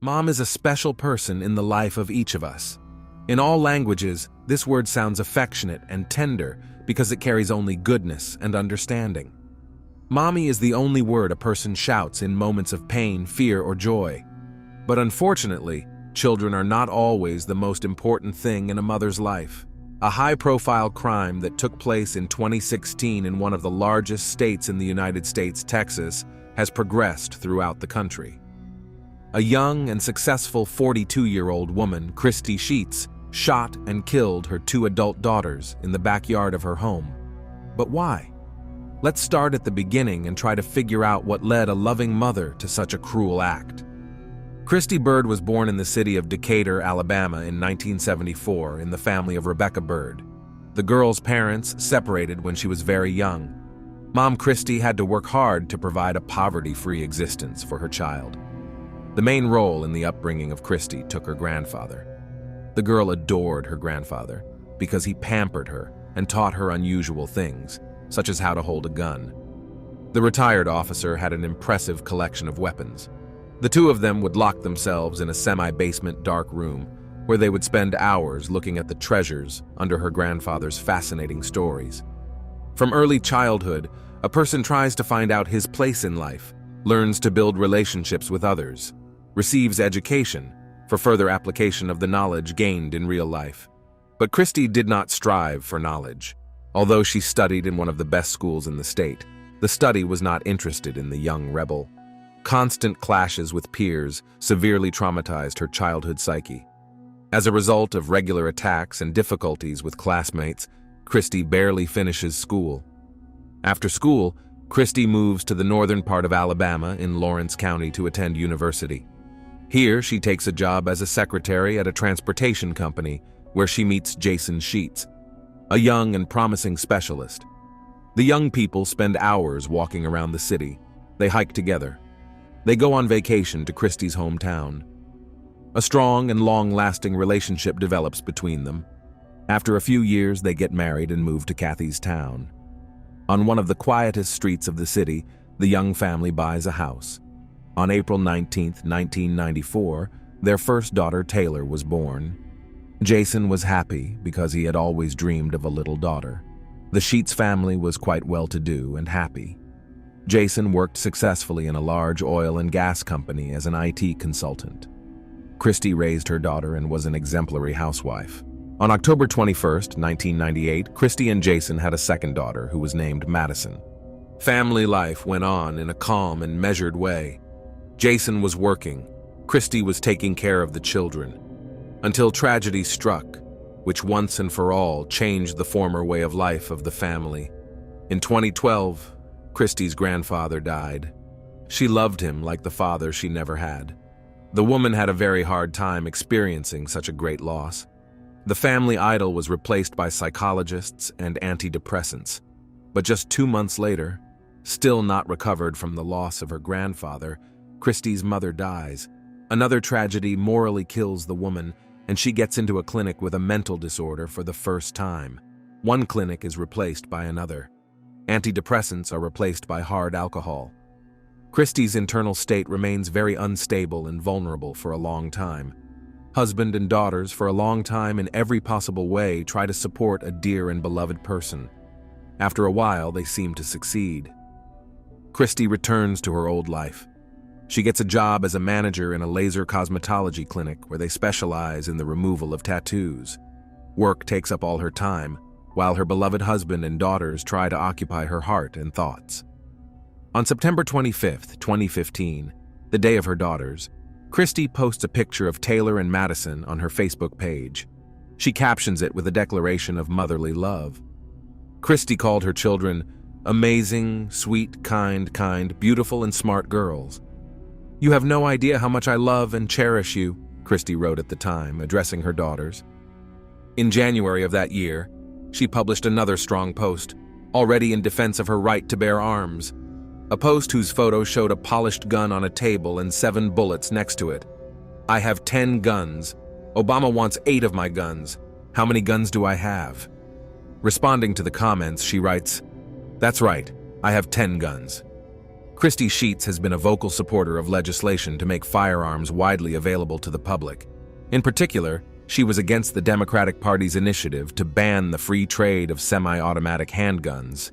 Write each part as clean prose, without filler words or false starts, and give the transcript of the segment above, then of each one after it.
Mom is a special person in the life of each of us. In all languages, this word sounds affectionate and tender because it carries only goodness and understanding. Mommy is the only word a person shouts in moments of pain, fear, or joy. But unfortunately, children are not always the most important thing in a mother's life. A high-profile crime that took place in 2016 in one of the largest states in the United States, Texas, has progressed throughout the country. A young and successful 42-year-old woman, Christy Sheats, shot and killed her 2 adult daughters in the backyard of her home. But why? Let's start at the beginning and try to figure out what led a loving mother to such a cruel act. Christy Bird was born in the city of Decatur, Alabama in 1974 in the family of Rebecca Bird. The girl's parents separated when she was very young. Mom Christy had to work hard to provide a poverty-free existence for her child. The main role in the upbringing of Christy took her grandfather. The girl adored her grandfather because he pampered her and taught her unusual things, such as how to hold a gun. The retired officer had an impressive collection of weapons. The two of them would lock themselves in a semi-basement dark room where they would spend hours looking at the treasures under her grandfather's fascinating stories. From early childhood, a person tries to find out his place in life, learns to build relationships with others, receives education for further application of the knowledge gained in real life. But Christy did not strive for knowledge. Although she studied in one of the best schools in the state, the study was not interested in the young rebel. Constant clashes with peers severely traumatized her childhood psyche. As a result of regular attacks and difficulties with classmates, Christy barely finishes school. After school, Christy moves to the northern part of Alabama in Lawrence County to attend university. Here, she takes a job as a secretary at a transportation company where she meets Jason Sheats, a young and promising specialist. The young people spend hours walking around the city. They hike together. They go on vacation to Christy's hometown. A strong and long-lasting relationship develops between them. After a few years, they get married and move to Kathy's town. On one of the quietest streets of the city, the young family buys a house. On April 19, 1994, their first daughter, Taylor, was born. Jason was happy because he had always dreamed of a little daughter. The Sheats family was quite well-to-do and happy. Jason worked successfully in a large oil and gas company as an IT consultant. Christy raised her daughter and was an exemplary housewife. On October 21, 1998, Christy and Jason had a second daughter who was named Madison. Family life went on in a calm and measured way. Jason was working. Christy was taking care of the children. Until tragedy struck, which once and for all changed the former way of life of the family. In 2012, Christy's grandfather died. She loved him like the father she never had. The woman had a very hard time experiencing such a great loss. The family idol was replaced by psychologists and antidepressants. But just 2 months later, still not recovered from the loss of her grandfather, Christy's mother dies. Another tragedy morally kills the woman, and she gets into a clinic with a mental disorder for the first time. One clinic is replaced by another. Antidepressants are replaced by hard alcohol. Christy's internal state remains very unstable and vulnerable for a long time. Husband and daughters, for a long time in every possible way, try to support a dear and beloved person. After a while, they seem to succeed. Christy returns to her old life. She gets a job as a manager in a laser cosmetology clinic where they specialize in the removal of tattoos. Work takes up all her time, while her beloved husband and daughters try to occupy her heart and thoughts. On September 25, 2015, the day of her daughters, Christy posts a picture of Taylor and Madison on her Facebook page. She captions it with a declaration of motherly love. Christy called her children amazing, sweet, kind, beautiful, and smart girls. "You have no idea how much I love and cherish you," Christy wrote at the time, addressing her daughters. In January of that year, she published another strong post, already in defense of her right to bear arms. A post whose photo showed a polished gun on a table and 7 bullets next to it. "I have 10 guns. Obama wants 8 of my guns. How many guns do I have?" Responding to the comments, she writes, "That's right, I have 10 guns." Christy Sheats has been a vocal supporter of legislation to make firearms widely available to the public. In particular, she was against the Democratic Party's initiative to ban the free trade of semi-automatic handguns.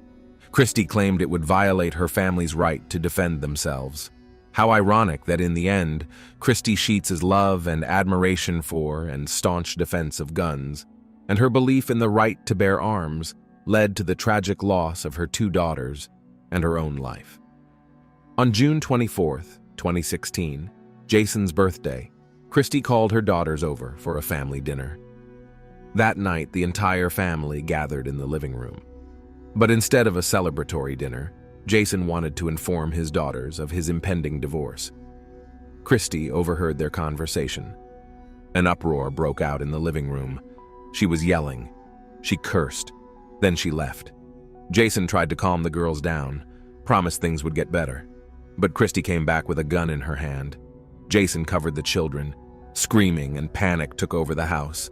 Christy claimed it would violate her family's right to defend themselves. How ironic that in the end, Christy Sheats' love and admiration for and staunch defense of guns, and her belief in the right to bear arms, led to the tragic loss of her 2 daughters and her own life. On June 24, 2016, Jason's birthday, Christy called her daughters over for a family dinner. That night, the entire family gathered in the living room. But instead of a celebratory dinner, Jason wanted to inform his daughters of his impending divorce. Christy overheard their conversation. An uproar broke out in the living room. She was yelling. She cursed. Then she left. Jason tried to calm the girls down, promised things would get better. But Christy came back with a gun in her hand. Jason covered the children. Screaming and panic took over the house.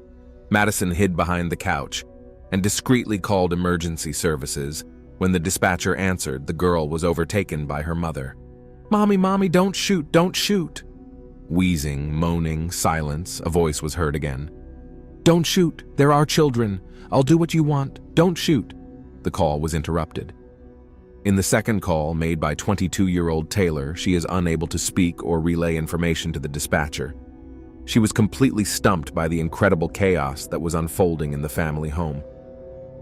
Madison hid behind the couch and discreetly called emergency services. When the dispatcher answered, the girl was overtaken by her mother. Mommy, don't shoot, don't shoot." Wheezing, moaning, silence, a voice was heard again. "Don't shoot, there are children. I'll do what you want, don't shoot." The call was interrupted. In the second call, made by 22-year-old Taylor, she is unable to speak or relay information to the dispatcher. She was completely stumped by the incredible chaos that was unfolding in the family home.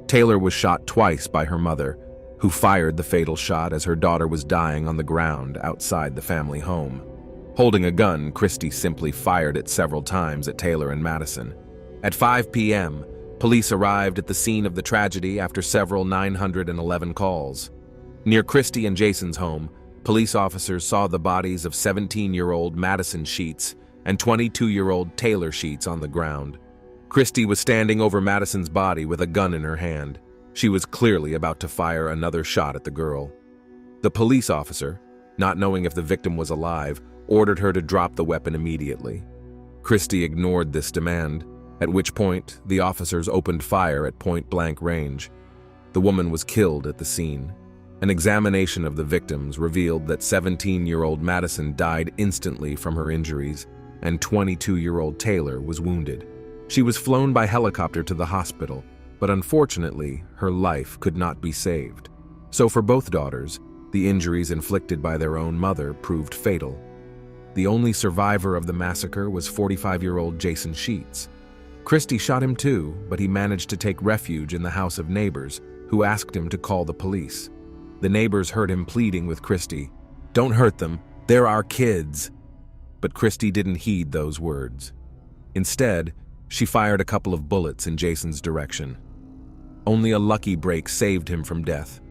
Taylor was shot twice by her mother, who fired the fatal shot as her daughter was dying on the ground outside the family home. Holding a gun, Christy simply fired it several times at Taylor and Madison. At 5 p.m., police arrived at the scene of the tragedy after several 911 calls. Near Christy and Jason's home, police officers saw the bodies of 17-year-old Madison Sheats and 22-year-old Taylor Sheats on the ground. Christy was standing over Madison's body with a gun in her hand. She was clearly about to fire another shot at the girl. The police officer, not knowing if the victim was alive, ordered her to drop the weapon immediately. Christy ignored this demand, at which point the officers opened fire at point-blank range. The woman was killed at the scene. An examination of the victims revealed that 17-year-old Madison died instantly from her injuries, and 22-year-old Taylor was wounded. She was flown by helicopter to the hospital, but unfortunately, her life could not be saved. So for both daughters, the injuries inflicted by their own mother proved fatal. The only survivor of the massacre was 45-year-old Jason Sheats. Christy shot him too, but he managed to take refuge in the house of neighbors, who asked him to call the police. The neighbors heard him pleading with Christy, "Don't hurt them, they're our kids." But Christy didn't heed those words. Instead, she fired a couple of bullets in Jason's direction. Only a lucky break saved him from death.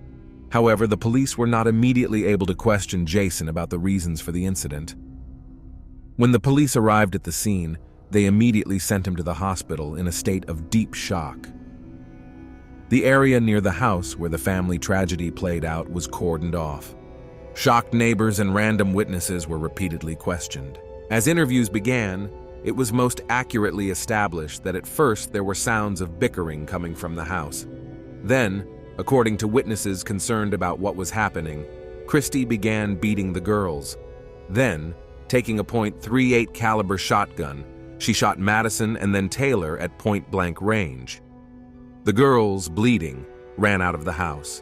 However, the police were not immediately able to question Jason about the reasons for the incident. When the police arrived at the scene, they immediately sent him to the hospital in a state of deep shock. The area near the house where the family tragedy played out was cordoned off. Shocked neighbors and random witnesses were repeatedly questioned. As interviews began, it was most accurately established that at first there were sounds of bickering coming from the house. Then, according to witnesses concerned about what was happening, Christy began beating the girls. Then, taking a .38 caliber shotgun, she shot Madison and then Taylor at point-blank range. The girls, bleeding, ran out of the house.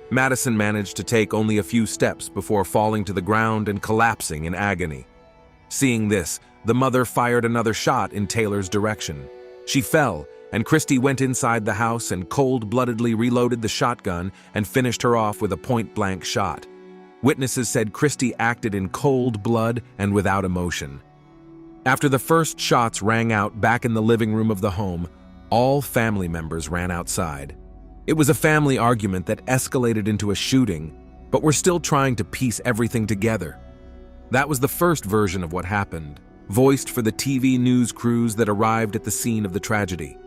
Madison managed to take only a few steps before falling to the ground and collapsing in agony. Seeing this, the mother fired another shot in Taylor's direction. She fell, and Christy went inside the house and cold-bloodedly reloaded the shotgun and finished her off with a point-blank shot. Witnesses said Christy acted in cold blood and without emotion. After the first shots rang out back in the living room of the home, all family members ran outside. It was a family argument that escalated into a shooting, but we're still trying to piece everything together. That was the first version of what happened, voiced for the TV news crews that arrived at the scene of the tragedy.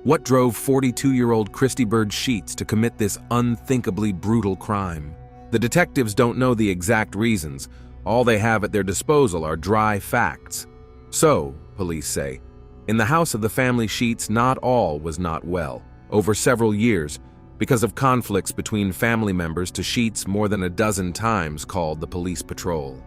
What drove 42-year-old Christy Bird Sheats to commit this unthinkably brutal crime? The detectives don't know the exact reasons. All they have at their disposal are dry facts. So, police say, in the house of the family Sheats, not all was not well. Over several years, Because of conflicts between family members, Sheats more than a dozen times called the police patrol.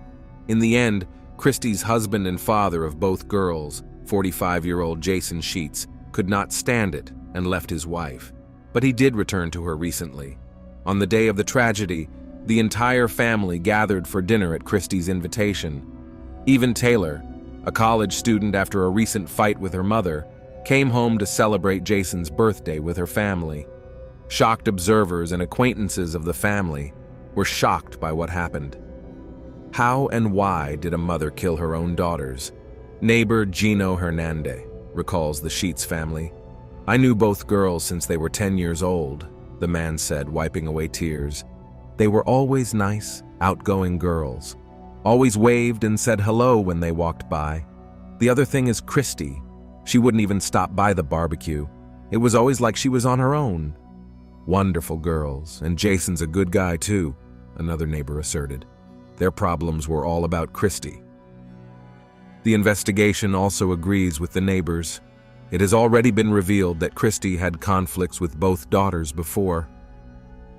In the end, Christy's husband and father of both girls, 45-year-old Jason Sheats, could not stand it and left his wife. But he did return to her recently. On the day of the tragedy, the entire family gathered for dinner at Christy's invitation. Even Taylor, a college student after a recent fight with her mother, came home to celebrate Jason's birthday with her family. Shocked observers and acquaintances of the family were shocked by what happened. How and why did a mother kill her own daughters? Neighbor Gino Hernandez recalls the Sheats family. "I knew both girls since they were 10 years old," the man said, wiping away tears. "They were always nice, outgoing girls. Always waved and said hello when they walked by. The other thing is Christy. She wouldn't even stop by the barbecue. It was always like she was on her own." "Wonderful girls, and Jason's a good guy too," another neighbor asserted. Their problems were all about Christy. The investigation also agrees with the neighbors. It has already been revealed that Christy had conflicts with both daughters before.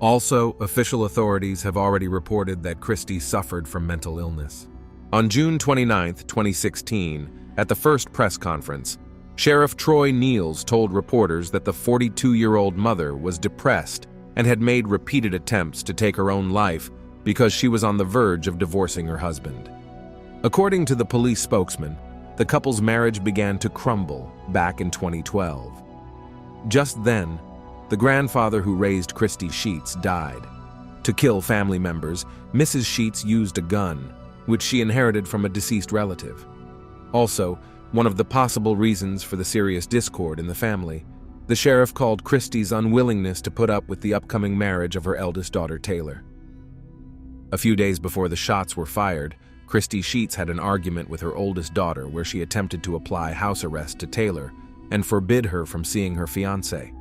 Also, official authorities have already reported that Christy suffered from mental illness. On June 29, 2016, at the first press conference, Sheriff Troy Niels told reporters that the 42-year-old mother was depressed and had made repeated attempts to take her own life because she was on the verge of divorcing her husband. According to the police spokesman, the couple's marriage began to crumble back in 2012. Just then, the grandfather who raised Christy Sheats died. To kill family members, Mrs. Sheats used a gun, which she inherited from a deceased relative. Also, one of the possible reasons for the serious discord in the family, the sheriff called Christy's unwillingness to put up with the upcoming marriage of her eldest daughter, Taylor. A few days before the shots were fired, Christy Sheats had an argument with her oldest daughter where she attempted to apply house arrest to Taylor and forbid her from seeing her fiancé.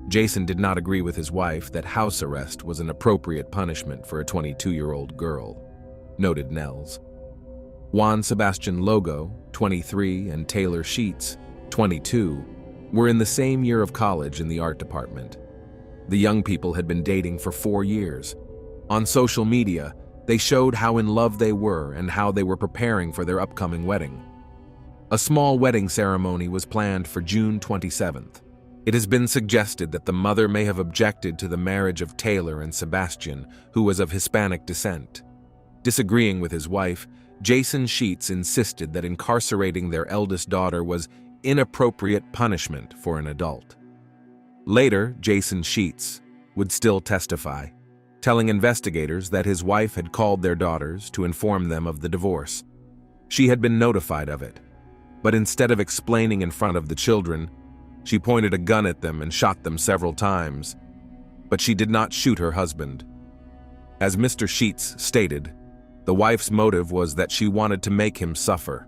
Jason did not agree with his wife that house arrest was an appropriate punishment for a 22-year-old girl, noted Nels. Juan Sebastian Logo, 23, and Taylor Sheats, 22, were in the same year of college in the art department. The young people had been dating for 4 years. On social media, they showed how in love they were and how they were preparing for their upcoming wedding. A small wedding ceremony was planned for June 27th. It has been suggested that the mother may have objected to the marriage of Taylor and Sebastian, who was of Hispanic descent. Disagreeing with his wife, Jason Sheats insisted that incarcerating their eldest daughter was inappropriate punishment for an adult. Later, Jason Sheats would still testify, telling investigators that his wife had called their daughters to inform them of the divorce. She had been notified of it, but instead of explaining in front of the children, she pointed a gun at them and shot them several times, but she did not shoot her husband. As Mr. Sheats stated, the wife's motive was that she wanted to make him suffer.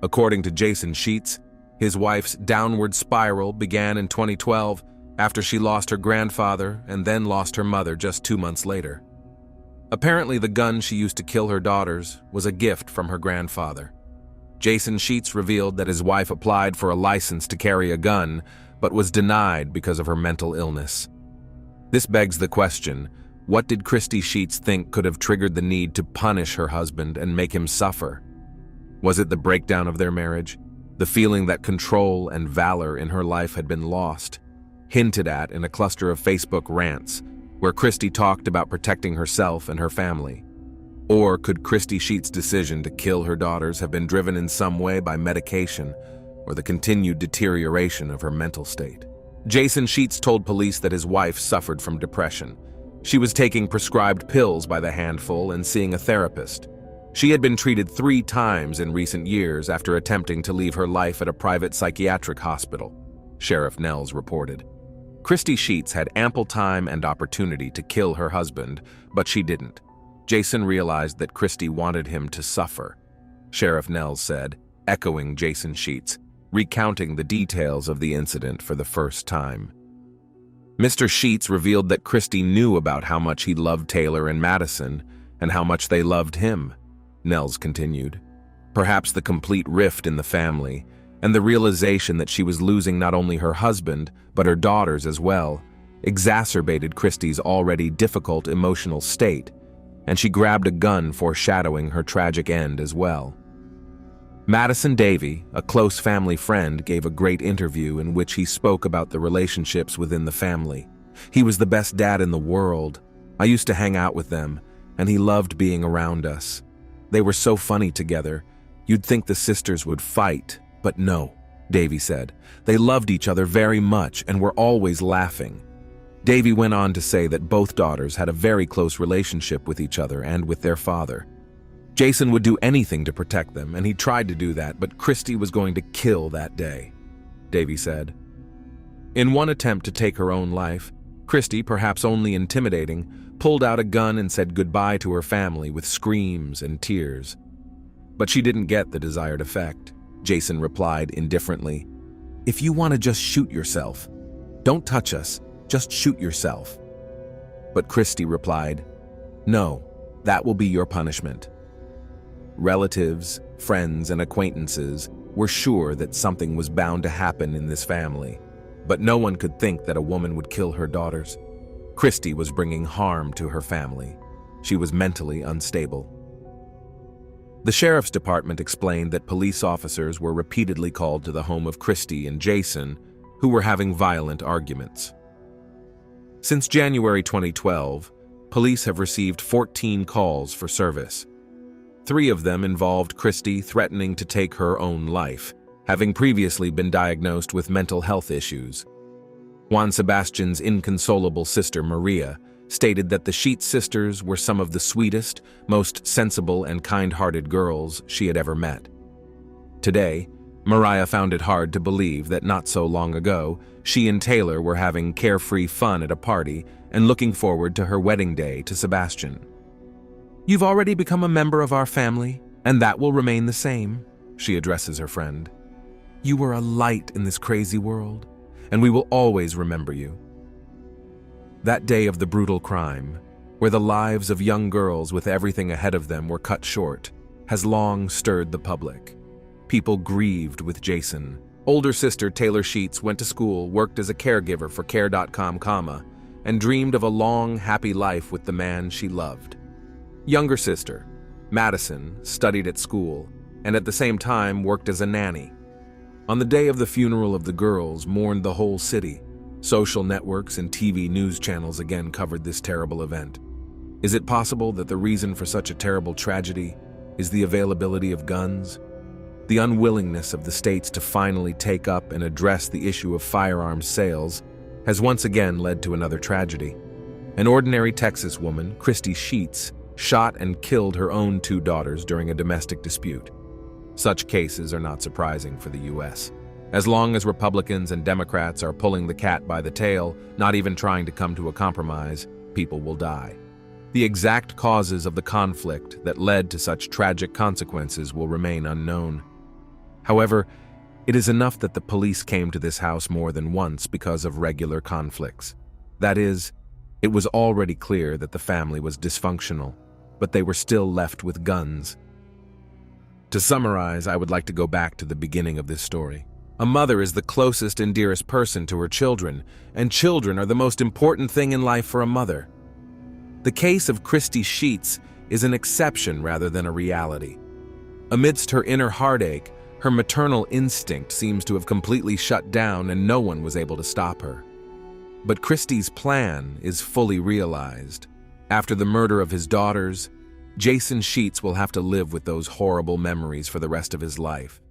According to Jason Sheats, his wife's downward spiral began in 2012 after she lost her grandfather and then lost her mother just 2 months later. Apparently, the gun she used to kill her daughters was a gift from her grandfather. Jason Sheats revealed that his wife applied for a license to carry a gun, but was denied because of her mental illness. This begs the question, what did Christy Sheats think could have triggered the need to punish her husband and make him suffer? Was it the breakdown of their marriage? The feeling that control and valor in her life had been lost, hinted at in a cluster of Facebook rants where Christy talked about protecting herself and her family? Or could Christy Sheats' decision to kill her daughters have been driven in some way by medication or the continued deterioration of her mental state? Jason Sheats told police that his wife suffered from depression. She was taking prescribed pills by the handful and seeing a therapist. She had been treated 3 times in recent years after attempting to leave her life at a private psychiatric hospital, Sheriff Nels reported. Christy Sheats had ample time and opportunity to kill her husband, but she didn't. Jason realized that Christy wanted him to suffer, Sheriff Nels said, echoing Jason Sheats, recounting the details of the incident for the first time. Mr. Sheats revealed that Christy knew about how much he loved Taylor and Madison and how much they loved him, Nels continued. Perhaps the complete rift in the family and the realization that she was losing not only her husband, but her daughters as well, exacerbated Christy's already difficult emotional state, and she grabbed a gun, foreshadowing her tragic end as well. Madison Davey, a close family friend, gave a great interview in which he spoke about the relationships within the family. He was the best dad in the world. I used to hang out with them, and he loved being around us. They were so funny together. You'd think the sisters would fight, but no, Davey said. They loved each other very much and were always laughing. Davey went on to say that both daughters had a very close relationship with each other and with their father. Jason would do anything to protect them, and he tried to do that, but Christy was going to kill that day, Davey said. In one attempt to take her own life, Christy, perhaps only intimidating, pulled out a gun and said goodbye to her family with screams and tears. But she didn't get the desired effect. Jason replied indifferently, "If you want to just shoot yourself, don't touch us, just shoot yourself." But Christy replied, "No, that will be your punishment." Relatives, friends, and acquaintances were sure that something was bound to happen in this family, but no one could think that a woman would kill her daughters. Christy was bringing harm to her family. She was mentally unstable. The sheriff's department explained that police officers were repeatedly called to the home of Christy and Jason, who were having violent arguments. Since January 2012, police have received 14 calls for service. 3 of them involved Christy threatening to take her own life, having previously been diagnosed with mental health issues. Juan Sebastian's inconsolable sister, Maria, stated that the Sheats sisters were some of the sweetest, most sensible and kind-hearted girls she had ever met. Today, Mariah found it hard to believe that not so long ago, she and Taylor were having carefree fun at a party and looking forward to her wedding day to Sebastian. "You've already become a member of our family, and that will remain the same," she addresses her friend. "You were a light in this crazy world, and we will always remember you." That day of the brutal crime, where the lives of young girls with everything ahead of them were cut short, has long stirred the public. People grieved with Jason. Older sister Taylor Sheats went to school, worked as a caregiver for Care.com, and dreamed of a long, happy life with the man she loved. Younger sister, Madison, studied at school, and at the same time worked as a nanny. On the day of the funeral of the girls, mourned the whole city. Social networks and TV news channels again covered this terrible event. Is it possible that the reason for such a terrible tragedy is the availability of guns? The unwillingness of the states to finally take up and address the issue of firearms sales has once again led to another tragedy. An ordinary Texas woman, Christy Sheats, shot and killed her own 2 daughters during a domestic dispute. Such cases are not surprising for the U.S. As long as Republicans and Democrats are pulling the cat by the tail, not even trying to come to a compromise, people will die. The exact causes of the conflict that led to such tragic consequences will remain unknown. However, it is enough that the police came to this house more than once because of regular conflicts. That is, it was already clear that the family was dysfunctional, but they were still left with guns. To summarize, I would like to go back to the beginning of this story. A mother is the closest and dearest person to her children, and children are the most important thing in life for a mother. The case of Christy Sheats is an exception rather than a reality. Amidst her inner heartache, her maternal instinct seems to have completely shut down and no one was able to stop her. But Christy's plan is fully realized. After the murder of his daughters, Jason Sheats will have to live with those horrible memories for the rest of his life.